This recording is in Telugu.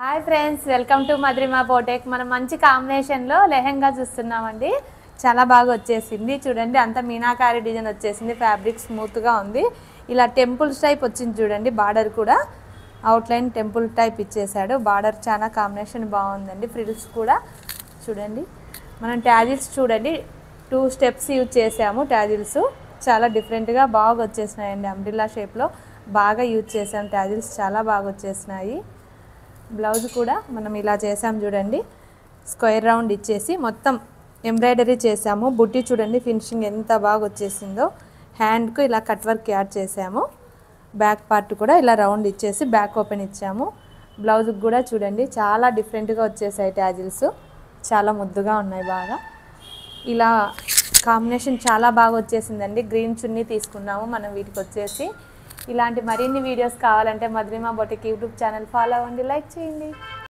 హాయ్ ఫ్రెండ్స్, వెల్కమ్ టు మధురిమ బోటెక్. మనం మంచి కాంబినేషన్లో లెహెంగా చూస్తున్నామండి. చాలా బాగా వచ్చేసింది. చూడండి, అంత మీనాకారి డిజైన్ వచ్చేసింది. ఫ్యాబ్రిక్ స్మూత్గా ఉంది. ఇలా టెంపుల్స్ టైప్ వచ్చింది చూడండి. బార్డర్ కూడా అవుట్లైన్ టెంపుల్ టైప్ ఇచ్చేసాడు. బార్డర్ చాలా కాంబినేషన్ బాగుందండి. ఫ్రిల్స్ కూడా చూడండి. మనం ట్యాజిల్స్ చూడండి, 2 స్టెప్స్ యూజ్ చేసాము. ట్యాజిల్స్ చాలా డిఫరెంట్గా బాగా వచ్చేసినాయండి. అంబ్రిల్లా షేప్లో బాగా యూజ్ చేసాం. ట్యాజిల్స్ చాలా బాగా వచ్చేసినాయి. బ్లౌజ్ కూడా మనం ఇలా చేసాం చూడండి. స్క్వేర్ రౌండ్ ఇచ్చేసి మొత్తం ఎంబ్రాయిడరీ చేసాము. బుట్టి చూడండి ఫినిషింగ్ ఎంత బాగా వచ్చేసిందో. హ్యాండ్కు ఇలా కట్ వర్క్ యాడ్ చేసాము. బ్యాక్ పార్ట్ కూడా ఇలా రౌండ్ ఇచ్చేసి బ్యాక్ ఓపెన్ ఇచ్చాము. బ్లౌజ్కి కూడా చూడండి చాలా డిఫరెంట్గా వచ్చేసాయి. ట్యాజిల్స్ చాలా ముద్దుగా ఉన్నాయి. బాగా ఇలా కాంబినేషన్ చాలా బాగా వచ్చేసిందండి. గ్రీన్ చున్నీ తీసుకున్నాము మనం వీటికి వచ్చేసి. ఇలాంటి మరిన్ని వీడియోస్ కావాలంటే మధురిమ బొటిక్ యూట్యూబ్ ఛానల్ ఫాలో అవ్వండి, లైక్ చేయండి.